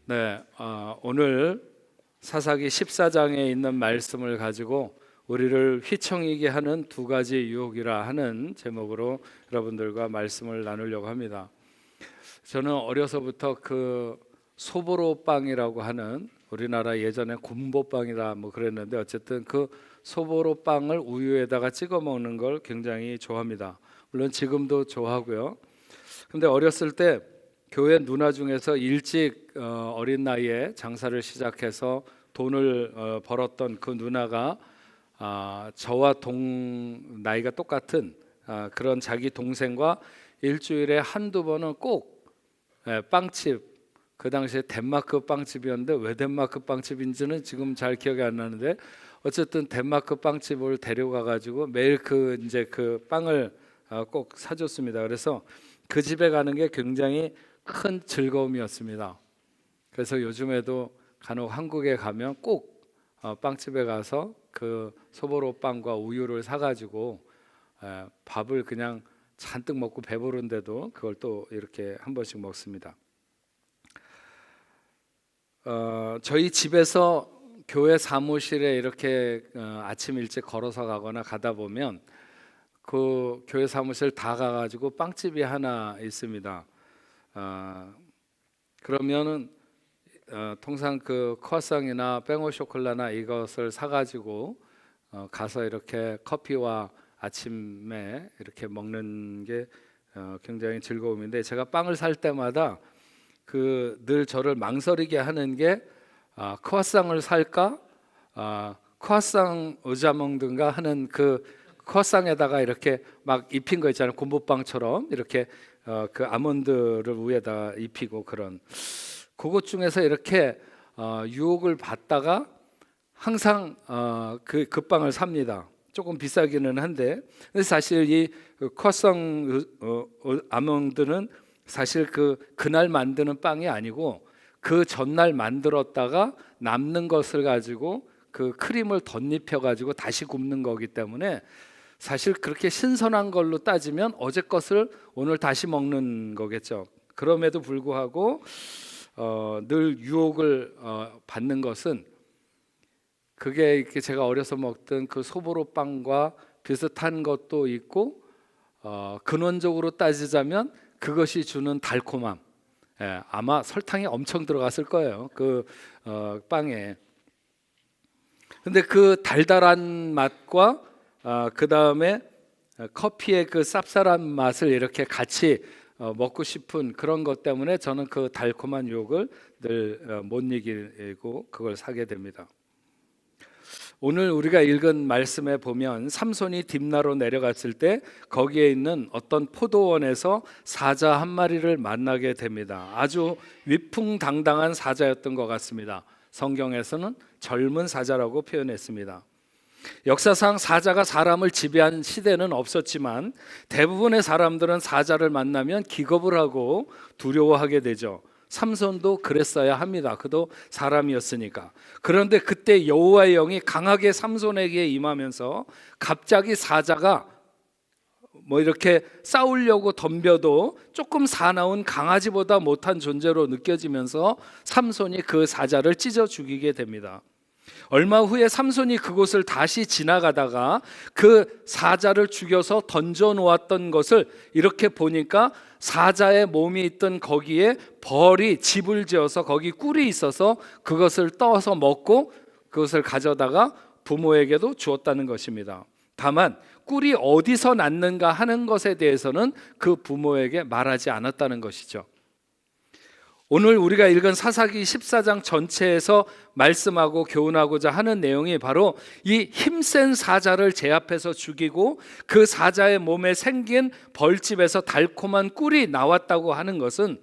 네, 오늘 사사기 14장에 있는 말씀을 가지고 우리를 휘청이게 하는 두 가지 유혹이라 하는 제목으로 여러분들과 말씀을 나누려고 합니다. 저는 어려서부터 그 소보로빵이라고 하는 우리나라 예전에 곰보빵이다 뭐 그랬는데 어쨌든 그 소보로빵을 우유에다가 찍어 먹는 걸 굉장히 좋아합니다. 물론 지금도 좋아하고요. 근데 어렸을 때 교회 누나 중에서 일찍 어린 나이에 장사를 시작해서 돈을 벌었던 그 누나가 저와 나이가 똑같은 그런 자기 동생과 일주일에 한두 번은 꼭 빵집, 그 당시에 덴마크 빵집이었는데 왜 덴마크 빵집인지는 지금 잘 기억이 안 나는데 어쨌든 덴마크 빵집을 데려가 가지고 매일 그 빵을 꼭 사줬습니다. 그래서 그 집에 가는 게 굉장히 큰 즐거움이었습니다. 그래서 요즘에도 간혹 한국에 가면 꼭 빵집에 가서 그 소보로 빵과 우유를 사가지고 밥을 그냥 잔뜩 먹고 배부른데도 그걸 또 이렇게 한 번씩 먹습니다. 저희 집에서 교회 사무실에 이렇게 아침 일찍 걸어서 가거나 가다 보면 그 교회 사무실 다 가가지고 빵집이 하나 있습니다. 그러면은 통상 그 크루아상이나 뺑오쇼콜라나 이것을 사가지고 가서 이렇게 커피와 아침에 이렇게 먹는 게 굉장히 즐거움인데 제가 빵을 살 때마다 그 늘 저를 망설이게 하는 게 크루아상을 살까 크루아상 의자먹든가 하는 그 크루아상에다가 이렇게 막 입힌 거 있잖아요. 곰보빵처럼 이렇게 그 아몬드를 위에다 입히고 그런 그것 중에서 이렇게 유혹을 받다가 항상 그 빵을 삽니다. 조금 비싸기는 한데 근데 사실 이 크루아상 아몬드는 사실 그날 만드는 빵이 아니고 그 전날 만들었다가 남는 것을 가지고 그 크림을 덧입혀 가지고 다시 굽는 거기 때문에 사실 그렇게 신선한 걸로 따지면 어제 것을 오늘 다시 먹는 거겠죠. 그럼에도 불구하고 늘 유혹을 받는 것은 그게 이렇게 제가 어려서 먹던 그 소보로 빵과 비슷한 것도 있고 근원적으로 따지자면 그것이 주는 달콤함, 아마 설탕이 엄청 들어갔을 거예요. 그 빵에. 근데 그 달달한 맛과 그 다음에 커피의 그 쌉쌀한 맛을 이렇게 같이 먹고 싶은 그런 것 때문에 저는 그 달콤한 유혹을 늘 못 이기고 그걸 사게 됩니다. 오늘 우리가 읽은 말씀에 보면 삼손이 딥나로 내려갔을 때 거기에 있는 어떤 포도원에서 사자 한 마리를 만나게 됩니다. 아주 위풍당당한 사자였던 것 같습니다. 성경에서는 젊은 사자라고 표현했습니다. 역사상 사자가 사람을 지배한 시대는 없었지만 대부분의 사람들은 사자를 만나면 기겁을 하고 두려워하게 되죠. 삼손도 그랬어야 합니다. 그도 사람이었으니까. 그런데 그때 여호와의 영이 강하게 삼손에게 임하면서 갑자기 사자가 뭐 이렇게 싸우려고 덤벼도 조금 사나운 강아지보다 못한 존재로 느껴지면서 삼손이 그 사자를 찢어 죽이게 됩니다. 얼마 후에 삼손이 그곳을 다시 지나가다가 그 사자를 죽여서 던져 놓았던 것을 이렇게 보니까 사자의 몸이 있던 거기에 벌이 집을 지어서 거기 꿀이 있어서 그것을 떠서 먹고 그것을 가져다가 부모에게도 주었다는 것입니다. 다만 꿀이 어디서 났는가 하는 것에 대해서는 그 부모에게 말하지 않았다는 것이죠. 오늘 우리가 읽은 사사기 14장 전체에서 말씀하고 교훈하고자 하는 내용이 바로 이 힘센 사자를 제압해서 죽이고 그 사자의 몸에 생긴 벌집에서 달콤한 꿀이 나왔다고 하는 것은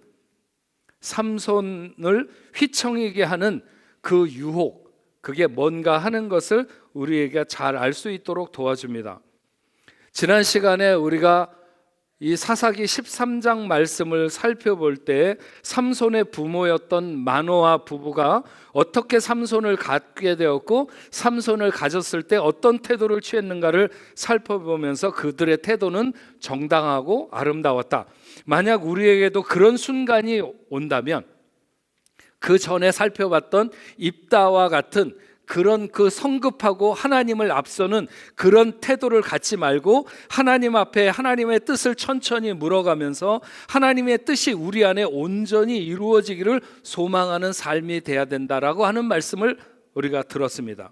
삼손을 휘청이게 하는 그 유혹, 그게 뭔가 하는 것을 우리에게 잘 알 수 있도록 도와줍니다. 지난 시간에 우리가 이 사사기 13장 말씀을 살펴볼 때 삼손의 부모였던 마노아 부부가 어떻게 삼손을 갖게 되었고 삼손을 가졌을 때 어떤 태도를 취했는가를 살펴보면서 그들의 태도는 정당하고 아름다웠다. 만약 우리에게도 그런 순간이 온다면 그 전에 살펴봤던 입다와 같은 그런 그 성급하고 하나님을 앞서는 그런 태도를 갖지 말고 하나님 앞에 하나님의 뜻을 천천히 물어가면서 하나님의 뜻이 우리 안에 온전히 이루어지기를 소망하는 삶이 돼야 된다라고 하는 말씀을 우리가 들었습니다.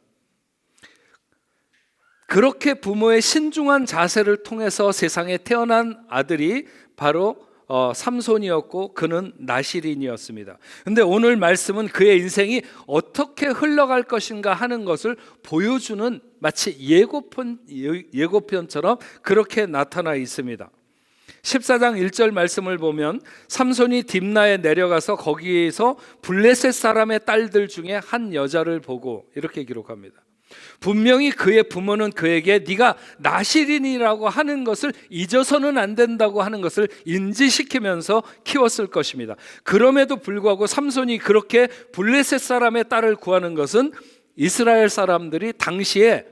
그렇게 부모의 신중한 자세를 통해서 세상에 태어난 아들이 바로 삼손이었고 그는 나실인이었습니다. 그런데 오늘 말씀은 그의 인생이 어떻게 흘러갈 것인가 하는 것을 보여주는 마치 예고편처럼 그렇게 나타나 있습니다. 14장 1절 말씀을 보면 삼손이 딥나에 내려가서 거기에서 블레셋 사람의 딸들 중에 한 여자를 보고 이렇게 기록합니다. 분명히 그의 부모는 그에게 네가 나실인이라고 하는 것을 잊어서는 안 된다고 하는 것을 인지시키면서 키웠을 것입니다. 그럼에도 불구하고 삼손이 그렇게 블레셋 사람의 딸을 구하는 것은 이스라엘 사람들이 당시에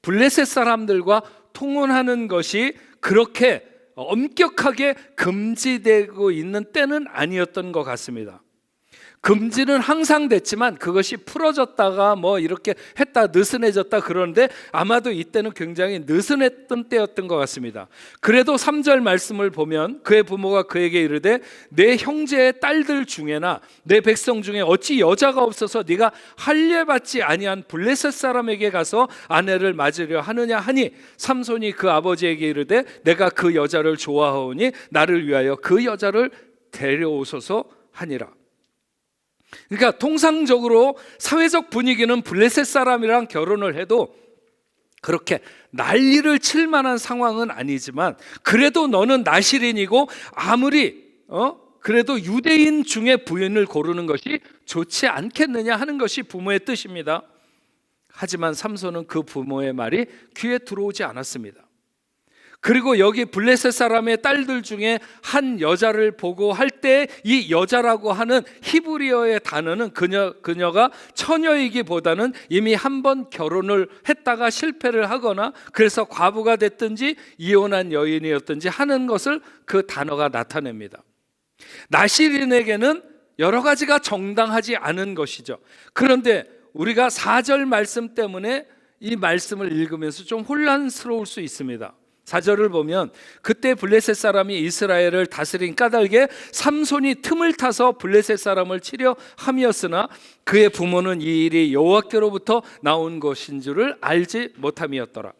블레셋 사람들과 통혼하는 것이 그렇게 엄격하게 금지되고 있는 때는 아니었던 것 같습니다. 금지는 항상 됐지만 그것이 풀어졌다가 뭐 이렇게 했다 느슨해졌다 그러는데 아마도 이때는 굉장히 느슨했던 때였던 것 같습니다. 그래도 3절 말씀을 보면 그의 부모가 그에게 이르되 내 형제의 딸들 중에나 내 백성 중에 어찌 여자가 없어서 네가 할례받지 아니한 블레셋 사람에게 가서 아내를 맞으려 하느냐 하니 삼손이 그 아버지에게 이르되 내가 그 여자를 좋아하오니 나를 위하여 그 여자를 데려오소서 하니라. 그러니까 통상적으로 사회적 분위기는 블레셋 사람이랑 결혼을 해도 그렇게 난리를 칠 만한 상황은 아니지만 그래도 너는 나실인이고 아무리 그래도 유대인 중에 부인을 고르는 것이 좋지 않겠느냐 하는 것이 부모의 뜻입니다. 하지만 삼손은 그 부모의 말이 귀에 들어오지 않았습니다. 그리고 여기 블레셋 사람의 딸들 중에 한 여자를 보고 할 때 이 여자라고 하는 히브리어의 단어는 그녀가 처녀이기보다는 이미 한 번 결혼을 했다가 실패를 하거나 그래서 과부가 됐든지 이혼한 여인이었든지 하는 것을 그 단어가 나타냅니다. 나실인에게는 여러 가지가 정당하지 않은 것이죠. 그런데 우리가 4절 말씀 때문에 이 말씀을 읽으면서 좀 혼란스러울 수 있습니다. 4절을 보면 그때 블레셋 사람이 이스라엘을 다스린 까닭에 삼손이 틈을 타서 블레셋 사람을 치려 함이었으나 그의 부모는 이 일이 여호와께로부터 나온 것인 줄을 알지 못함이었더라.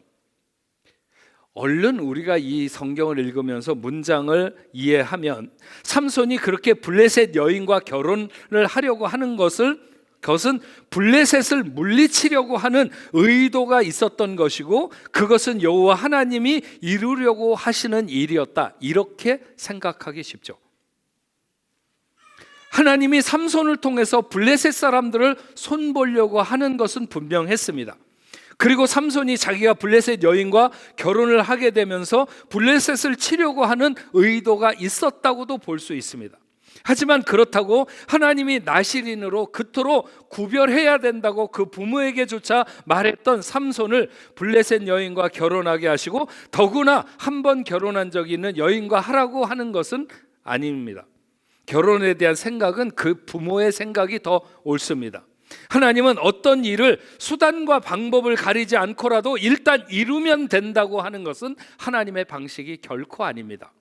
얼른 우리가 이 성경을 읽으면서 문장을 이해하면 삼손이 그렇게 블레셋 여인과 결혼을 하려고 하는 것은 블레셋을 물리치려고 하는 의도가 있었던 것이고 그것은 여호와 하나님이 이루려고 하시는 일이었다, 이렇게 생각하기 쉽죠. 하나님이 삼손을 통해서 블레셋 사람들을 손보려고 하는 것은 분명했습니다. 그리고 삼손이 자기가 블레셋 여인과 결혼을 하게 되면서 블레셋을 치려고 하는 의도가 있었다고도 볼 수 있습니다. 하지만 그렇다고 하나님이 나실인으로 그토록 구별해야 된다고 그 부모에게조차 말했던 삼손을 블레셋 여인과 결혼하게 하시고 더구나 한 번 결혼한 적이 있는 여인과 하라고 하는 것은 아닙니다. 결혼에 대한 생각은 그 부모의 생각이 더 옳습니다. 하나님은 어떤 일을 수단과 방법을 가리지 않고라도 일단 이루면 된다고 하는 것은 하나님의 방식이 결코 아닙니다.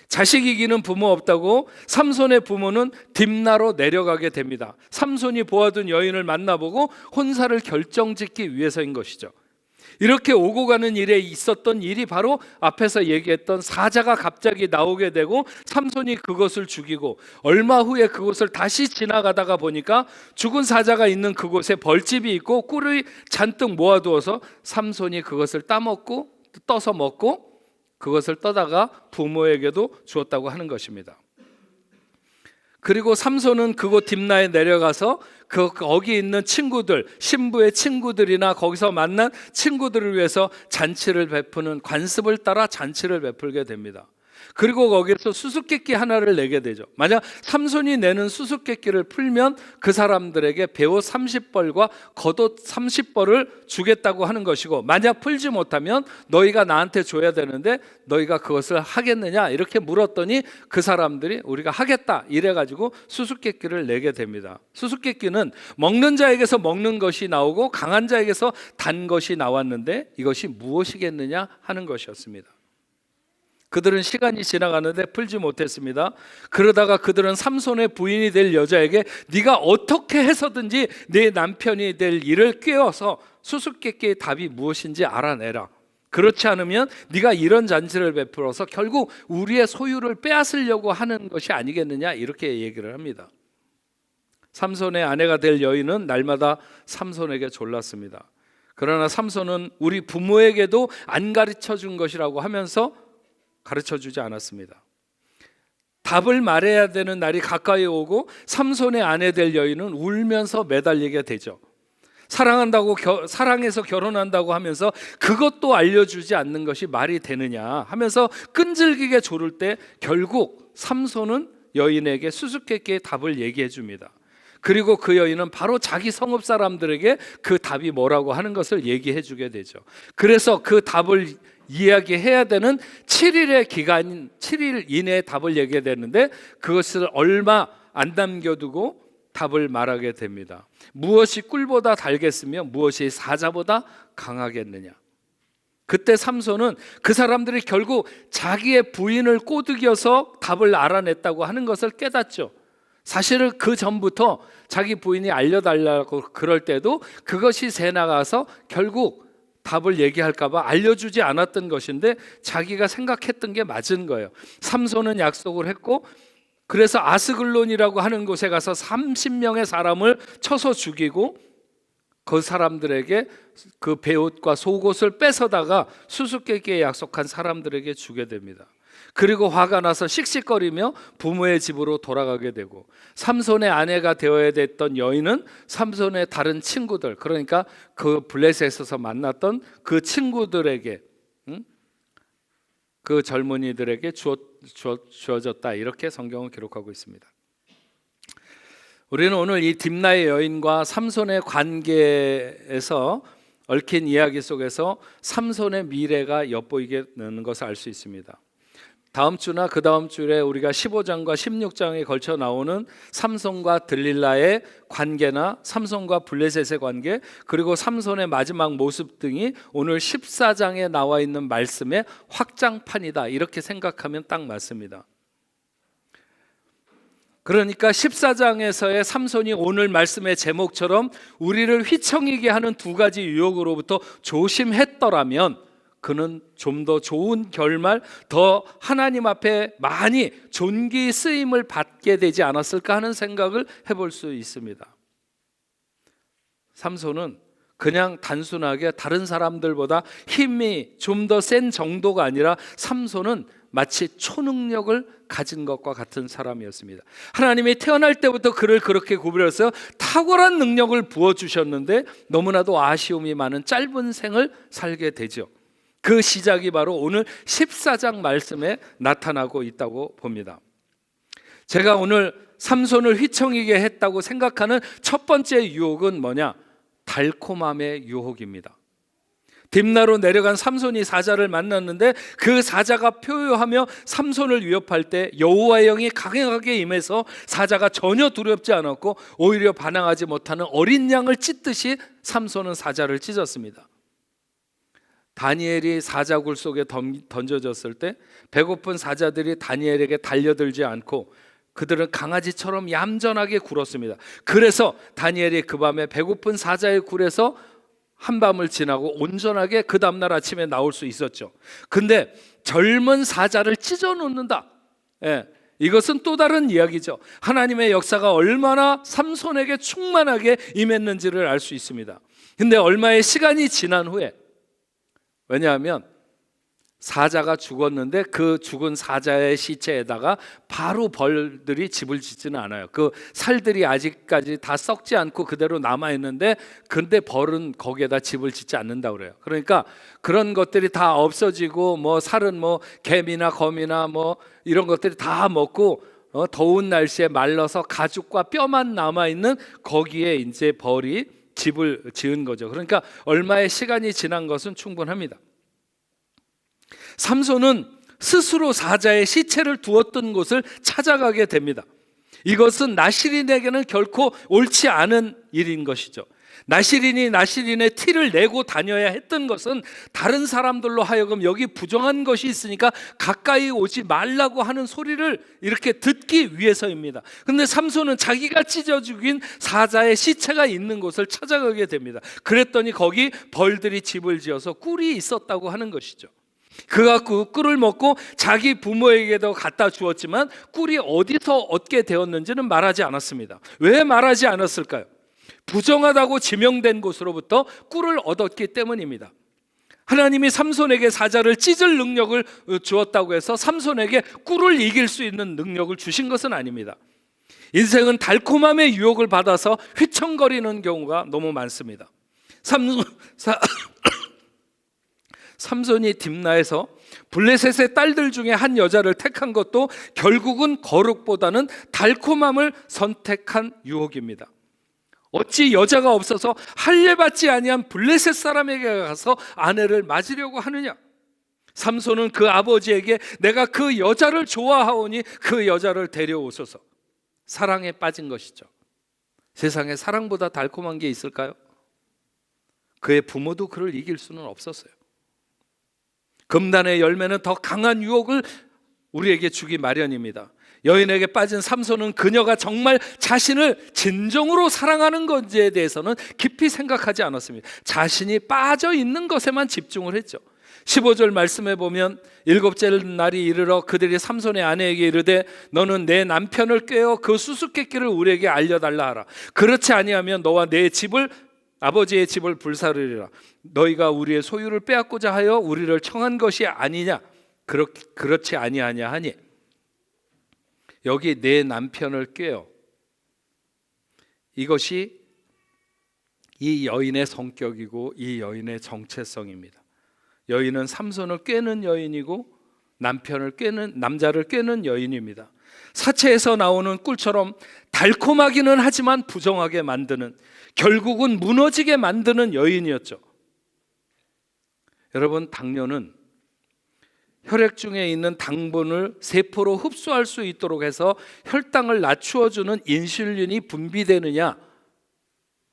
자식 이기는 부모 없다고 삼손의 부모는 딥나로 내려가게 됩니다. 삼손이 보아둔 여인을 만나보고 혼사를 결정짓기 위해서인 것이죠. 이렇게 오고 가는 일에 있었던 일이 바로 앞에서 얘기했던 사자가 갑자기 나오게 되고 삼손이 그것을 죽이고 얼마 후에 그곳을 다시 지나가다가 보니까 죽은 사자가 있는 그곳에 벌집이 있고 꿀을 잔뜩 모아두어서 삼손이 그것을 떠서 먹고 그것을 떠다가 부모에게도 주었다고 하는 것입니다. 그리고 삼손은 그곳 딥나에 내려가서 거기 있는 친구들, 신부의 친구들이나 거기서 만난 친구들을 위해서 잔치를 베푸는 관습을 따라 잔치를 베풀게 됩니다. 그리고 거기에서 수수께끼 하나를 내게 되죠. 만약 삼손이 내는 수수께끼를 풀면 그 사람들에게 베옷 30벌과 겉옷 30벌을 주겠다고 하는 것이고, 만약 풀지 못하면 너희가 나한테 줘야 되는데 너희가 그것을 하겠느냐 이렇게 물었더니 그 사람들이 우리가 하겠다 이래가지고 수수께끼를 내게 됩니다. 수수께끼는 먹는 자에게서 먹는 것이 나오고 강한 자에게서 단 것이 나왔는데 이것이 무엇이겠느냐 하는 것이었습니다. 그들은 시간이 지나가는데 풀지 못했습니다. 그러다가 그들은 삼손의 부인이 될 여자에게 네가 어떻게 해서든지 내 남편이 될 일을 꾀어서 수수께끼의 답이 무엇인지 알아내라. 그렇지 않으면 네가 이런 잔치를 베풀어서 결국 우리의 소유를 빼앗으려고 하는 것이 아니겠느냐 이렇게 얘기를 합니다. 삼손의 아내가 될 여인은 날마다 삼손에게 졸랐습니다. 그러나 삼손은 우리 부모에게도 안 가르쳐 준 것이라고 하면서 가르쳐 주지 않았습니다. 답을 말해야 되는 날이 가까이 오고 삼손의 아내 될 여인은 울면서 매달리게 되죠. 사랑해서 결혼한다고 하면서 그것도 알려주지 않는 것이 말이 되느냐 하면서 끈질기게 조를 때 결국 삼손은 여인에게 수수께끼의 답을 얘기해 줍니다. 그리고 그 여인은 바로 자기 성읍 사람들에게 그 답이 뭐라고 하는 것을 얘기해 주게 되죠. 그래서 그 답을 이야기해야 되는 7일의 기간, 7일 이내에 답을 얘기해야 되는데 그것을 얼마 안 남겨두고 답을 말하게 됩니다. 무엇이 꿀보다 달겠으며 무엇이 사자보다 강하겠느냐. 그때 삼손은 그 사람들이 결국 자기의 부인을 꼬드겨서 답을 알아냈다고 하는 것을 깨닫죠. 사실은 그 전부터 자기 부인이 알려달라고 그럴 때도 그것이 새 나가서 결국 답을 얘기할까 봐 알려주지 않았던 것인데 자기가 생각했던 게 맞은 거예요. 삼손은 약속을 했고 그래서 아스글론이라고 하는 곳에 가서 30명의 사람을 쳐서 죽이고 그 사람들에게 그 베옷과 속옷을 뺏어다가 수수께끼에 약속한 사람들에게 주게 됩니다. 그리고 화가 나서 씩씩거리며 부모의 집으로 돌아가게 되고 삼손의 아내가 되어야 됐던 여인은 삼손의 다른 친구들, 그러니까 그 블레셋에서 만났던 그 친구들에게 그 젊은이들에게 주어졌다 이렇게 성경은 기록하고 있습니다. 우리는 오늘 이 딥나의 여인과 삼손의 관계에서 얽힌 이야기 속에서 삼손의 미래가 엿보이게 되는 것을 알 수 있습니다. 다음 주나 그 다음 주에 우리가 15장과 16장에 걸쳐 나오는 삼손과 들릴라의 관계나 삼손과 블레셋의 관계, 그리고 삼손의 마지막 모습 등이 오늘 14장에 나와 있는 말씀의 확장판이다 이렇게 생각하면 딱 맞습니다. 그러니까 14장에서의 삼손이 오늘 말씀의 제목처럼 우리를 휘청이게 하는 두 가지 유혹으로부터 조심했더라면 그는 좀 더 좋은 결말, 더 하나님 앞에 많이 존귀 쓰임을 받게 되지 않았을까 하는 생각을 해볼 수 있습니다. 삼손은 그냥 단순하게 다른 사람들보다 힘이 좀 더 센 정도가 아니라 삼손은 마치 초능력을 가진 것과 같은 사람이었습니다. 하나님이 태어날 때부터 그를 그렇게 구별해서 탁월한 능력을 부어주셨는데 너무나도 아쉬움이 많은 짧은 생을 살게 되죠. 그 시작이 바로 오늘 14장 말씀에 나타나고 있다고 봅니다. 제가 오늘 삼손을 휘청이게 했다고 생각하는 첫 번째 유혹은 뭐냐? 달콤함의 유혹입니다. 딥나로 내려간 삼손이 사자를 만났는데 그 사자가 표효하며 삼손을 위협할 때 여호와의 영이 강력하게 임해서 사자가 전혀 두렵지 않았고 오히려 반항하지 못하는 어린 양을 찢듯이 삼손은 사자를 찢었습니다. 다니엘이 사자굴 속에 던져졌을 때 배고픈 사자들이 다니엘에게 달려들지 않고 그들은 강아지처럼 얌전하게 굴었습니다. 그래서 다니엘이 그 밤에 배고픈 사자의 굴에서 한밤을 지나고 온전하게 그 다음날 아침에 나올 수 있었죠. 근데 젊은 사자를 찢어 놓는다. 이것은 또 다른 이야기죠. 하나님의 역사가 얼마나 삼손에게 충만하게 임했는지를 알 수 있습니다. 근데 얼마의 시간이 지난 후에, 왜냐하면 사자가 죽었는데 그 죽은 사자의 시체에다가 바로 벌들이 집을 짓지는 않아요. 그 살들이 아직까지 다 썩지 않고 그대로 남아 있는데, 근데 벌은 거기에다 집을 짓지 않는다고 그래요. 그러니까 그런 것들이 다 없어지고, 뭐 살은 뭐 개미나 거미나 뭐 이런 것들이 다 먹고, 더운 날씨에 말라서 가죽과 뼈만 남아 있는 거기에 이제 벌이 집을 지은 거죠. 그러니까 얼마의 시간이 지난 것은 충분합니다. 삼손은 스스로 사자의 시체를 두었던 곳을 찾아가게 됩니다. 이것은 나시린에게는 결코 옳지 않은 일인 것이죠. 나시린이 나시린의 티를 내고 다녀야 했던 것은 다른 사람들로 하여금 여기 부정한 것이 있으니까 가까이 오지 말라고 하는 소리를 이렇게 듣기 위해서입니다. 그런데 삼손은 자기가 찢어 죽인 사자의 시체가 있는 곳을 찾아가게 됩니다. 그랬더니 거기 벌들이 집을 지어서 꿀이 있었다고 하는 것이죠. 그가 그 꿀을 먹고 자기 부모에게도 갖다 주었지만 꿀이 어디서 얻게 되었는지는 말하지 않았습니다. 왜 말하지 않았을까요? 부정하다고 지명된 곳으로부터 꿀을 얻었기 때문입니다. 하나님이 삼손에게 사자를 찢을 능력을 주었다고 해서 삼손에게 꿀을 이길 수 있는 능력을 주신 것은 아닙니다. 인생은 달콤함의 유혹을 받아서 휘청거리는 경우가 너무 많습니다. 삼손이 딥나에서 블레셋의 딸들 중에 한 여자를 택한 것도 결국은 거룩보다는 달콤함을 선택한 유혹입니다. 어찌 여자가 없어서 할례받지 아니한 블레셋 사람에게 가서 아내를 맞으려고 하느냐? 삼손은 그 아버지에게 내가 그 여자를 좋아하오니 그 여자를 데려오소서. 사랑에 빠진 것이죠. 세상에 사랑보다 달콤한 게 있을까요? 그의 부모도 그를 이길 수는 없었어요. 금단의 열매는 더 강한 유혹을 우리에게 주기 마련입니다. 여인에게 빠진 삼손은 그녀가 정말 자신을 진정으로 사랑하는 건지에 대해서는 깊이 생각하지 않았습니다. 자신이 빠져 있는 것에만 집중을 했죠. 15절 말씀에 보면 일곱째 날이 이르러 그들이 삼손의 아내에게 이르되 너는 내 남편을 꾀어 그 수수께끼를 우리에게 알려달라 하라. 그렇지 아니하면 너와 내 집을 아버지의 집을 불사르리라. 너희가 우리의 소유를 빼앗고자 하여 우리를 청한 것이 아니냐? 그렇지 아니하냐 하니, 여기 내 남편을 꾀어, 이것이 이 여인의 성격이고 이 여인의 정체성입니다. 여인은 삼손을 꾀는 여인이고 남자를 꾀는 여인입니다. 사체에서 나오는 꿀처럼 달콤하기는 하지만 부정하게 만드는, 결국은 무너지게 만드는 여인이었죠. 여러분, 당뇨는 혈액 중에 있는 당분을 세포로 흡수할 수 있도록 해서 혈당을 낮추어주는 인슐린이 분비되느냐,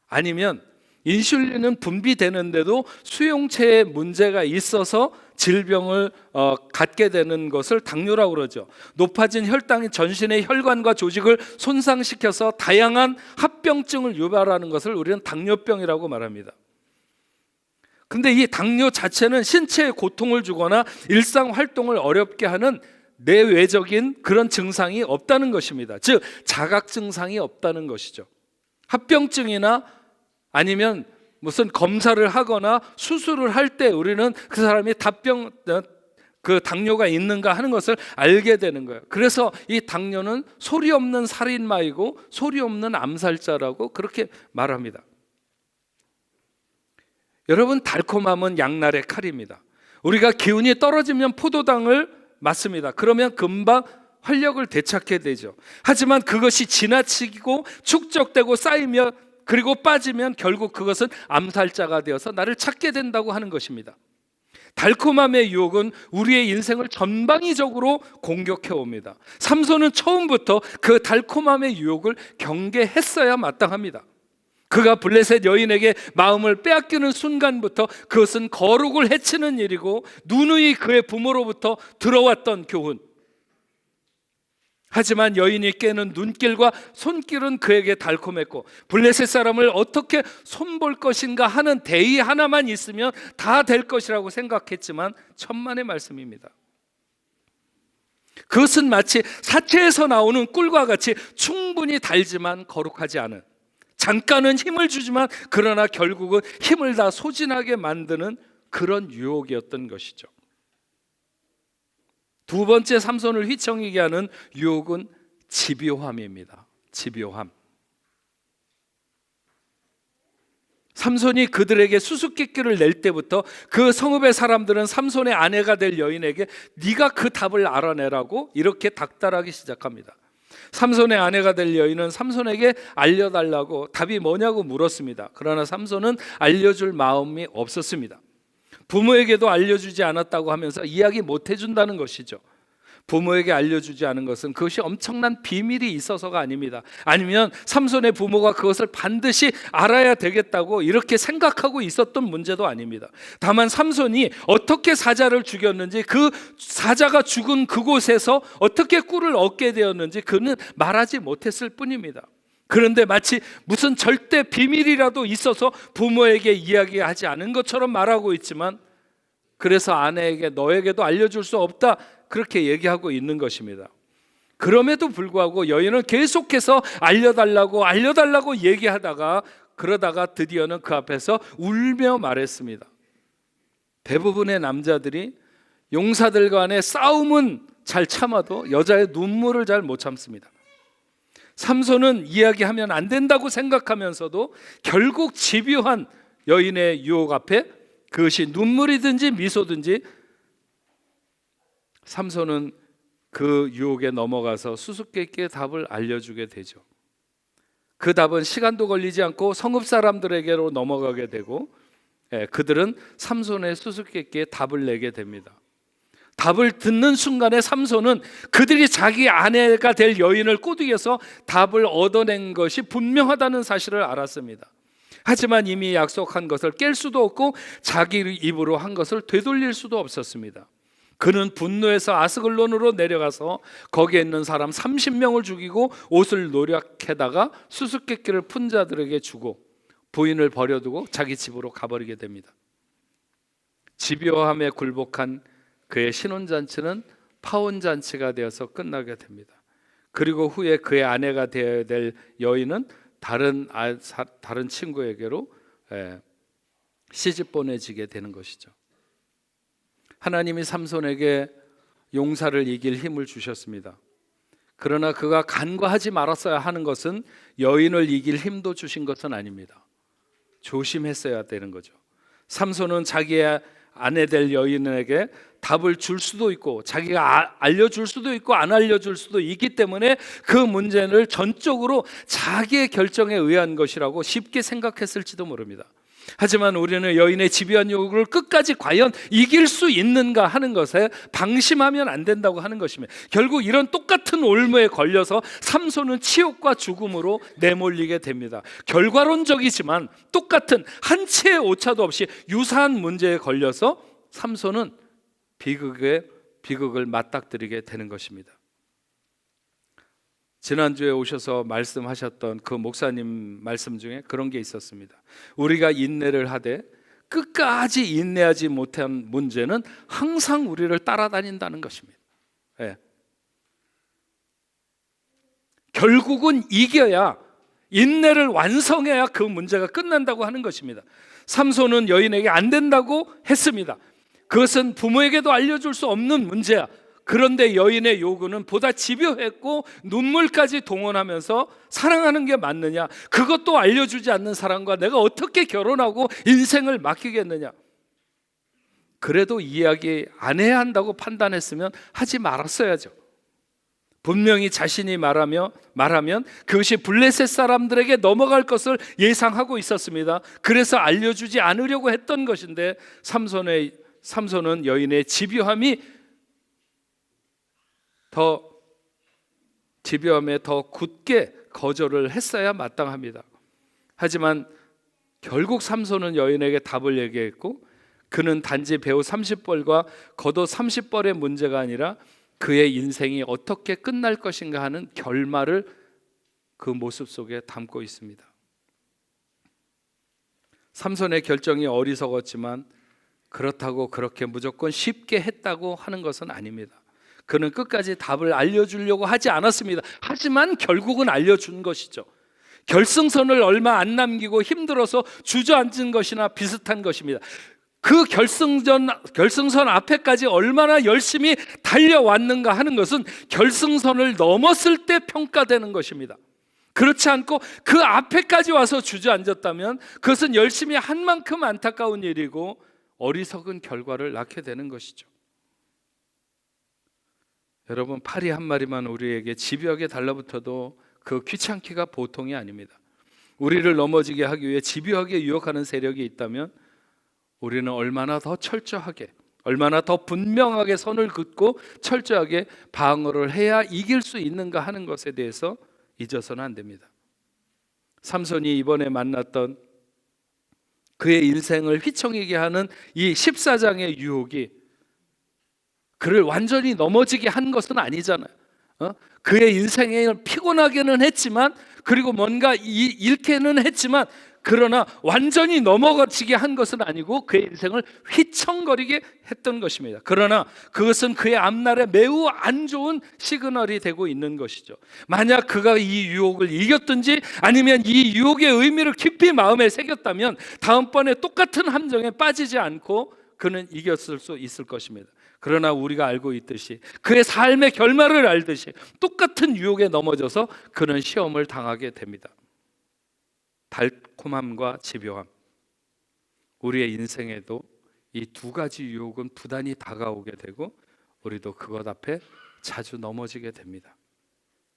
아니면 인슐린은 분비되는데도 수용체에 문제가 있어서 질병을 갖게 되는 것을 당뇨라고 그러죠. 높아진 혈당이 전신의 혈관과 조직을 손상시켜서 다양한 합병증을 유발하는 것을 우리는 당뇨병이라고 말합니다. 근데 이 당뇨 자체는 신체에 고통을 주거나 일상 활동을 어렵게 하는 내외적인 그런 증상이 없다는 것입니다. 즉 자각 증상이 없다는 것이죠. 합병증이나 아니면 무슨 검사를 하거나 수술을 할 때 우리는 그 사람이 그 당뇨가 있는가 하는 것을 알게 되는 거예요. 그래서 이 당뇨는 소리 없는 살인마이고 소리 없는 암살자라고 그렇게 말합니다. 여러분, 달콤함은 양날의 칼입니다. 우리가 기운이 떨어지면 포도당을 맞습니다. 그러면 금방 활력을 되찾게 되죠. 하지만 그것이 지나치고 축적되고 쌓이며 그리고 빠지면 결국 그것은 암살자가 되어서 나를 찾게 된다고 하는 것입니다. 달콤함의 유혹은 우리의 인생을 전방위적으로 공격해 옵니다. 삼손은 처음부터 그 달콤함의 유혹을 경계했어야 마땅합니다. 그가 블레셋 여인에게 마음을 빼앗기는 순간부터 그것은 거룩을 해치는 일이고 누누이 그의 부모로부터 들어왔던 교훈. 하지만 여인이 깨는 눈길과 손길은 그에게 달콤했고 블레셋 사람을 어떻게 손볼 것인가 하는 대의 하나만 있으면 다 될 것이라고 생각했지만 천만의 말씀입니다. 그것은 마치 사체에서 나오는 꿀과 같이 충분히 달지만 거룩하지 않은, 잠깐은 힘을 주지만 그러나 결국은 힘을 다 소진하게 만드는 그런 유혹이었던 것이죠. 두 번째 삼손을 휘청이게 하는 유혹은 집요함입니다. 집요함. 삼손이 그들에게 수수께끼를 낼 때부터 그 성읍의 사람들은 삼손의 아내가 될 여인에게 네가 그 답을 알아내라고 이렇게 닥달하기 시작합니다. 삼손의 아내가 될 여인은 삼손에게 알려달라고 답이 뭐냐고 물었습니다. 그러나 삼손은 알려줄 마음이 없었습니다. 부모에게도 알려주지 않았다고 하면서 이야기 못 해준다는 것이죠. 부모에게 알려주지 않은 것은 그것이 엄청난 비밀이 있어서가 아닙니다. 아니면 삼손의 부모가 그것을 반드시 알아야 되겠다고 이렇게 생각하고 있었던 문제도 아닙니다. 다만 삼손이 어떻게 사자를 죽였는지, 그 사자가 죽은 그곳에서 어떻게 꿀을 얻게 되었는지 그는 말하지 못했을 뿐입니다. 그런데 마치 무슨 절대 비밀이라도 있어서 부모에게 이야기하지 않은 것처럼 말하고 있지만, 그래서 아내에게 너에게도 알려줄 수 없다 그렇게 얘기하고 있는 것입니다. 그럼에도 불구하고 여인은 계속해서 알려달라고 얘기하다가, 그러다가 드디어는 그 앞에서 울며 말했습니다. 대부분의 남자들이 용사들 간의 싸움은 잘 참아도 여자의 눈물을 잘 못 참습니다. 삼손은 이야기하면 안 된다고 생각하면서도 결국 집요한 여인의 유혹 앞에 그것이 눈물이든지 미소든지 삼손은 그 유혹에 넘어가서 수수께끼의 답을 알려주게 되죠. 그 답은 시간도 걸리지 않고 성읍 사람들에게로 넘어가게 되고, 그들은 삼손의 수수께끼에 답을 내게 됩니다. 답을 듣는 순간에 삼손은 그들이 자기 아내가 될 여인을 꼬드겨서 답을 얻어낸 것이 분명하다는 사실을 알았습니다. 하지만 이미 약속한 것을 깰 수도 없고 자기 입으로 한 것을 되돌릴 수도 없었습니다. 그는 분노해서 아스글론으로 내려가서 거기에 있는 사람 30명을 죽이고 옷을 노략해다가 수수께끼를 푼 자들에게 주고 부인을 버려두고 자기 집으로 가버리게 됩니다. 집요함에 굴복한 그의 신혼잔치는 파혼잔치가 되어서 끝나게 됩니다. 그리고 후에 그의 아내가 되어야 될 여인은 다른 친구에게로 시집 보내지게 되는 것이죠. 하나님이 삼손에게 용사를 이길 힘을 주셨습니다. 그러나 그가 간과하지 말았어야 하는 것은 여인을 이길 힘도 주신 것은 아닙니다. 조심했어야 되는 거죠. 삼손은 자기의 아내 될 여인에게 답을 줄 수도 있고 자기가 알려줄 수도 있고 안 알려줄 수도 있기 때문에 그 문제를 전적으로 자기의 결정에 의한 것이라고 쉽게 생각했을지도 모릅니다. 하지만 우리는 여인의 집요한 요구를 끝까지 과연 이길 수 있는가 하는 것에 방심하면 안 된다고 하는 것입니다. 결국 이런 똑같은 올무에 걸려서 삼손은 치욕과 죽음으로 내몰리게 됩니다. 결과론적이지만 똑같은 한 치의 오차도 없이 유사한 문제에 걸려서 삼손은 비극을 맞닥뜨리게 되는 것입니다. 지난주에 오셔서 말씀하셨던 그 목사님 말씀 중에 그런 게 있었습니다. 우리가 인내를 하되 끝까지 인내하지 못한 문제는 항상 우리를 따라다닌다는 것입니다. 결국은 이겨야, 인내를 완성해야 그 문제가 끝난다고 하는 것입니다. 삼손은 여인에게 안 된다고 했습니다. 그것은 부모에게도 알려줄 수 없는 문제야. 그런데 여인의 요구는 보다 집요했고 눈물까지 동원하면서 사랑하는 게 맞느냐, 그것도 알려주지 않는 사람과 내가 어떻게 결혼하고 인생을 맡기겠느냐. 그래도 이야기 안 해야 한다고 판단했으면 하지 말았어야죠. 분명히 자신이 말하면 그것이 블레셋 사람들에게 넘어갈 것을 예상하고 있었습니다. 그래서 알려주지 않으려고 했던 것인데 삼손은 여인의 집요함에 더 굳게 거절을 했어야 마땅합니다. 하지만 결국 삼손은 여인에게 답을 얘기했고, 그는 단지 배우 30벌과 겉옷 30벌의 문제가 아니라 그의 인생이 어떻게 끝날 것인가 하는 결말을 그 모습 속에 담고 있습니다. 삼손의 결정이 어리석었지만 그렇다고 그렇게 무조건 쉽게 했다고 하는 것은 아닙니다. 그는 끝까지 답을 알려주려고 하지 않았습니다. 하지만 결국은 알려준 것이죠. 결승선을 얼마 안 남기고 힘들어서 주저앉은 것이나 비슷한 것입니다. 그 결승선 앞에까지 얼마나 열심히 달려왔는가 하는 것은 결승선을 넘었을 때 평가되는 것입니다. 그렇지 않고 그 앞에까지 와서 주저앉았다면 그것은 열심히 한 만큼 안타까운 일이고 어리석은 결과를 낳게 되는 것이죠. 여러분, 파리 한 마리만 우리에게 집요하게 달라붙어도 그 귀찮기가 보통이 아닙니다. 우리를 넘어지게 하기 위해 집요하게 유혹하는 세력이 있다면 우리는 얼마나 더 철저하게, 얼마나 더 분명하게 선을 긋고 철저하게 방어를 해야 이길 수 있는가 하는 것에 대해서 잊어서는 안 됩니다. 삼손이 이번에 만났던 그의 인생을 휘청이게 하는 이 14장의 유혹이 그를 완전히 넘어지게 한 것은 아니잖아요. 그의 인생을 피곤하게는 했지만, 그리고 뭔가 잃게는 했지만, 그러나 완전히 넘어지게 한 것은 아니고 그의 인생을 휘청거리게 했던 것입니다. 그러나 그것은 그의 앞날에 매우 안 좋은 시그널이 되고 있는 것이죠. 만약 그가 이 유혹을 이겼든지 아니면 이 유혹의 의미를 깊이 마음에 새겼다면 다음번에 똑같은 함정에 빠지지 않고 그는 이겼을 수 있을 것입니다. 그러나 우리가 알고 있듯이, 그의 삶의 결말을 알듯이 똑같은 유혹에 넘어져서 그는 시험을 당하게 됩니다. 달콤함과 집요함, 우리의 인생에도 이 두 가지 유혹은 부단히 다가오게 되고 우리도 그것 앞에 자주 넘어지게 됩니다.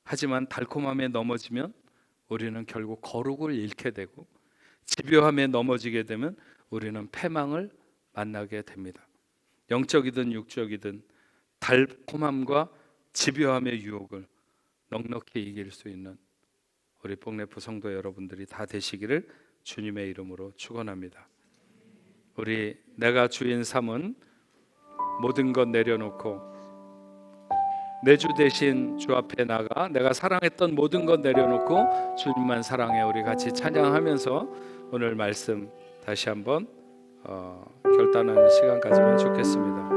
하지만 달콤함에 넘어지면 우리는 결국 거룩을 잃게 되고, 집요함에 넘어지게 되면 우리는 패망을 만나게 됩니다. 영적이든 육적이든 달콤함과 집요함의 유혹을 넉넉히 이길 수 있는 우리 뽕래프 성도 여러분들이 다 되시기를 주님의 이름으로 축원합니다. 우리 내가 주인 삼은 모든 것 내려놓고 내 주 대신 주 앞에 나가 내가 사랑했던 모든 것 내려놓고 주님만 사랑해, 우리 같이 찬양하면서 오늘 말씀 다시 한번 결단하는 시간 가지면 좋겠습니다.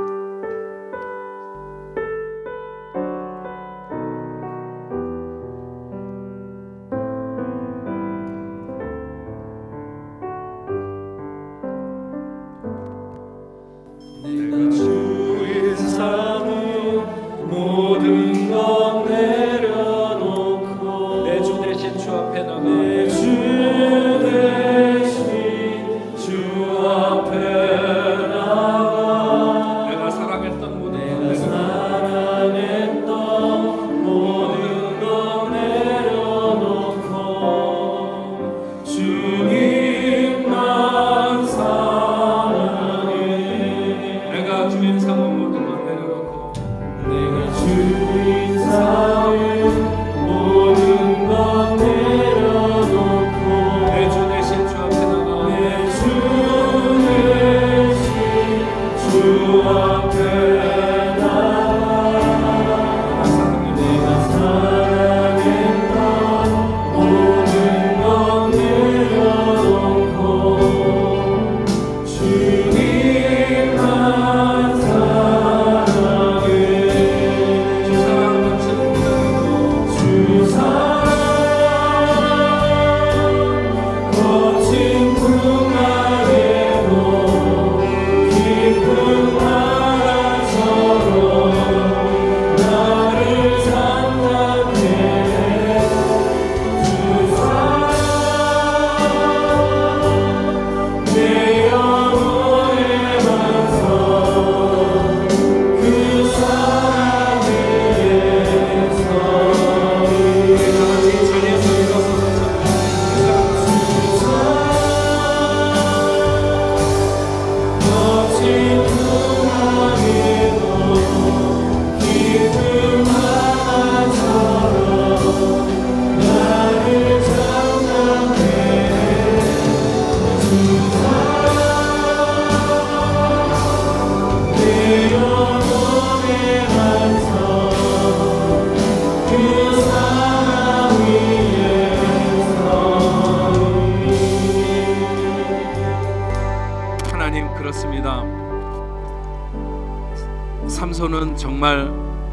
삼손은 정말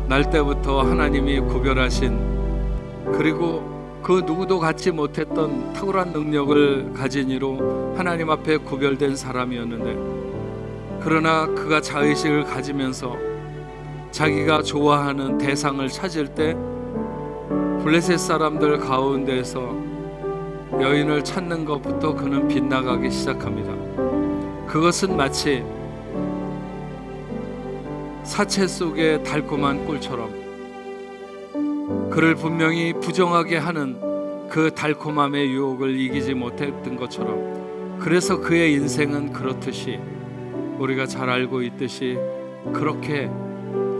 날 때부터 하나님이 구별하신, 그리고 그 누구도 갖지 못했던 탁월한 능력을 가진 이로 하나님 앞에 구별된 사람이었는데, 그러나 그가 자의식을 가지면서 자기가 좋아하는 대상을 찾을 때 블레셋 사람들 가운데서 여인을 찾는 것부터 그는 빗나가기 시작합니다. 그것은 마치 사채 속의 달콤한 꿀처럼 그를 분명히 부정하게 하는 그 달콤함의 유혹을 이기지 못했던 것처럼, 그래서 그의 인생은 그렇듯이 우리가 잘 알고 있듯이 그렇게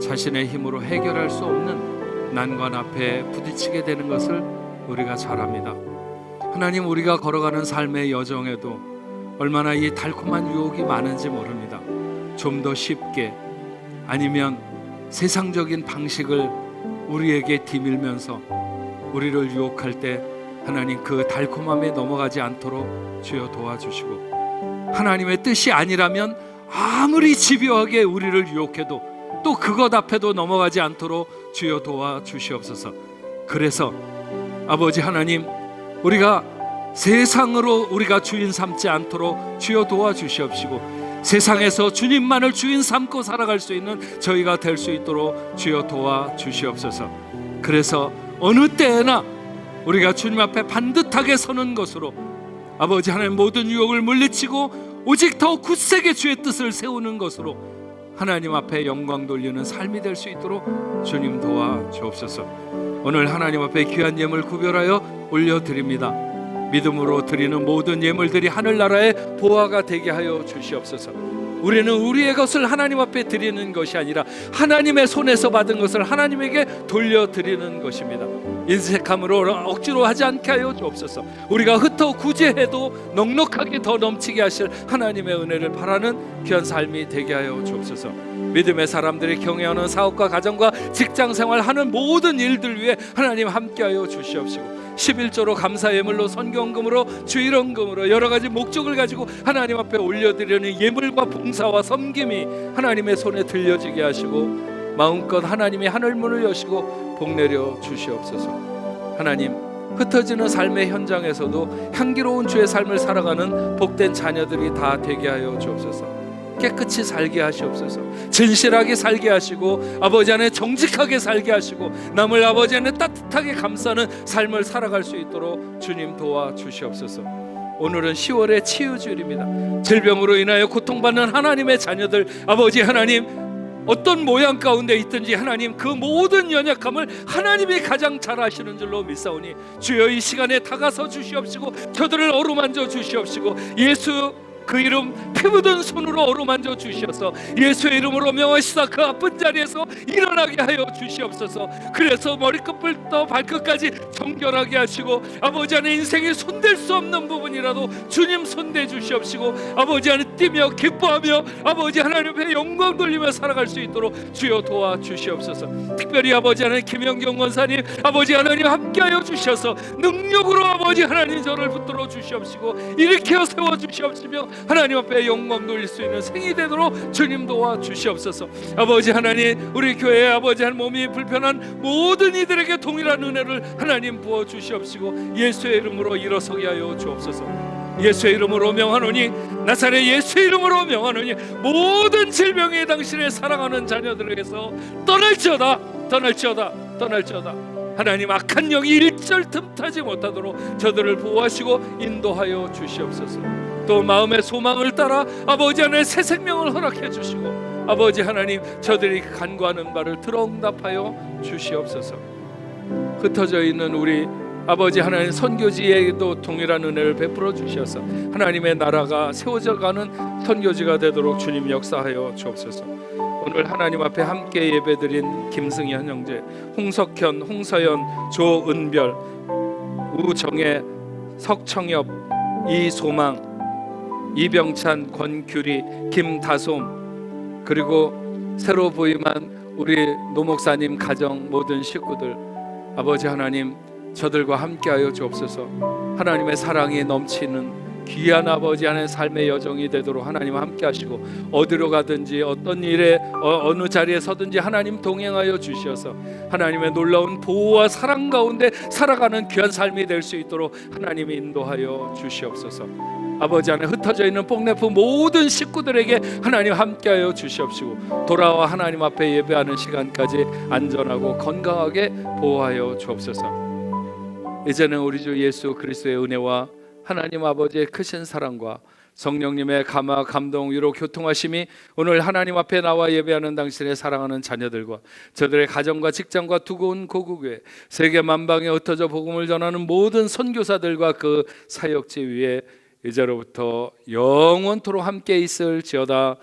자신의 힘으로 해결할 수 없는 난관 앞에 부딪히게 되는 것을 우리가 잘 압니다. 하나님, 우리가 걸어가는 삶의 여정에도 얼마나 이 달콤한 유혹이 많은지 모릅니다. 좀 더 쉽게, 아니면 세상적인 방식을 우리에게 디밀면서 우리를 유혹할 때 하나님, 그 달콤함에 넘어가지 않도록 주여 도와주시고, 하나님의 뜻이 아니라면 아무리 집요하게 우리를 유혹해도 또 그것 앞에도 넘어가지 않도록 주여 도와주시옵소서. 그래서 아버지 하나님, 우리가 세상으로 우리가 주인 삼지 않도록 주여 도와주시옵시고, 세상에서 주님만을 주인 삼고 살아갈 수 있는 저희가 될 수 있도록 주여 도와주시옵소서. 그래서 어느 때에나 우리가 주님 앞에 반듯하게 서는 것으로 아버지 하나님, 모든 유혹을 물리치고 오직 더 굳세게 주의 뜻을 세우는 것으로 하나님 앞에 영광 돌리는 삶이 될 수 있도록 주님 도와주옵소서. 오늘 하나님 앞에 귀한 예물 구별하여 올려드립니다. 믿음으로 드리는 모든 예물들이 하늘나라의 보화가 되게 하여 주시옵소서. 우리는 우리의 것을 하나님 앞에 드리는 것이 아니라 하나님의 손에서 받은 것을 하나님에게 돌려드리는 것입니다. 인색함으로 억지로 하지 않게 하여 주옵소서. 우리가 흩어 구제해도 넉넉하게 더 넘치게 하실 하나님의 은혜를 바라는 귀한 삶이 되게 하여 주옵소서. 믿음의 사람들이 경영하는 사업과 가정과 직장생활 하는 모든 일들 위해 하나님 함께하여 주시옵시고, 11조로 감사 예물로 선경금으로 주일원금으로 여러 가지 목적을 가지고 하나님 앞에 올려드리는 예물과 봉사와 섬김이 하나님의 손에 들려지게 하시고, 마음껏 하나님의 하늘문을 여시고 복내려 주시옵소서. 하나님, 흩어지는 삶의 현장에서도 향기로운 주의 삶을 살아가는 복된 자녀들이 다 되게 하여 주옵소서. 깨끗이 살게 하시옵소서. 진실하게 살게 하시고 아버지 안에 정직하게 살게 하시고 남을 아버지 안에 따뜻하게 감싸는 삶을 살아갈 수 있도록 주님 도와주시옵소서. 오늘은 10월의 치유주일입니다. 질병으로 인하여 고통받는 하나님의 자녀들, 아버지 하나님, 어떤 모양 가운데 있든지 하나님, 그 모든 연약함을 하나님이 가장 잘 아시는 줄로 믿사오니 주여 이 시간에 다가서 주시옵시고 저들을 어루만져 주시옵시고, 예수 그 이름 피 묻은 손으로 어루만져 주셔서 예수의 이름으로 명하시사 그 아픈 자리에서 일어나게 하여 주시옵소서. 그래서 머리끝부터 발끝까지 정결하게 하시고 아버지 안에 인생이 손댈 수 없는 부분이라도 주님 손대 주시옵시고, 아버지 안에 뛰며 기뻐하며 아버지 하나님 앞에 영광 돌리며 살아갈 수 있도록 주여 도와주시옵소서. 특별히 아버지 하나님 김영경 권사님, 아버지 하나님 함께하여 주셔서 능력으로 아버지 하나님 저를 붙들어 주시옵시고 일으켜 세워 주시옵시며 하나님 앞에 영광 돌릴 수 있는 생이 되도록 주님 도와주시옵소서. 아버지 하나님, 우리 교회에 아버지 하나님 몸이 불편한 모든 이들에게 동일한 은혜를 하나님 부어 주시옵시고 예수의 이름으로 일어서게 하여 주옵소서. 예수의 이름으로 명하노니, 나사렛 예수의 이름으로 명하노니 모든 질병이 당신의 사랑하는 자녀들에게서 떠날지어다, 떠날지어다, 떠날지어다. 하나님, 악한 영이 일절 틈타지 못하도록 저들을 보호하시고 인도하여 주시옵소서. 또 마음의 소망을 따라 아버지 안에 새 생명을 허락해 주시고 아버지 하나님, 저들이 간구하는 바를 들어 응답하여 주시옵소서. 흩어져 있는 우리 아버지 하나님 선교지에도 동일한 은혜를 베풀어 주셔서 하나님의 나라가 세워져가는 선교지가 되도록 주님 역사하여 주옵소서. 오늘 하나님 앞에 함께 예배드린 김승현 형제, 홍석현, 홍서연, 조은별, 우정혜, 석청엽, 이소망, 이병찬, 권규리, 김다솜, 그리고 새로 부임한 우리 노목사님 가정 모든 식구들, 아버지 하나님, 저들과 함께하여 주옵소서. 하나님의 사랑이 넘치는 귀한 아버지 안에 삶의 여정이 되도록 하나님 함께 하시고, 어디로 가든지 어떤 일에 어느 자리에 서든지 하나님 동행하여 주셔서 하나님의 놀라운 보호와 사랑 가운데 살아가는 귀한 삶이 될 수 있도록 하나님이 인도하여 주시옵소서. 아버지 안에 흩어져 있는 뽕네프 모든 식구들에게 하나님 함께하여 주시옵시고, 돌아와 하나님 앞에 예배하는 시간까지 안전하고 건강하게 보호하여 주옵소서. 이제는 우리 주 예수 그리스도의 은혜와 하나님 아버지의 크신 사랑과 성령님의 감화, 감동, 위로, 교통하심이 오늘 하나님 앞에 나와 예배하는 당신의 사랑하는 자녀들과 저들의 가정과 직장과 두고 온 고국에 세계 만방에 흩어져 복음을 전하는 모든 선교사들과 그 사역지 위에 이제로부터 영원토록 함께 있을지어다.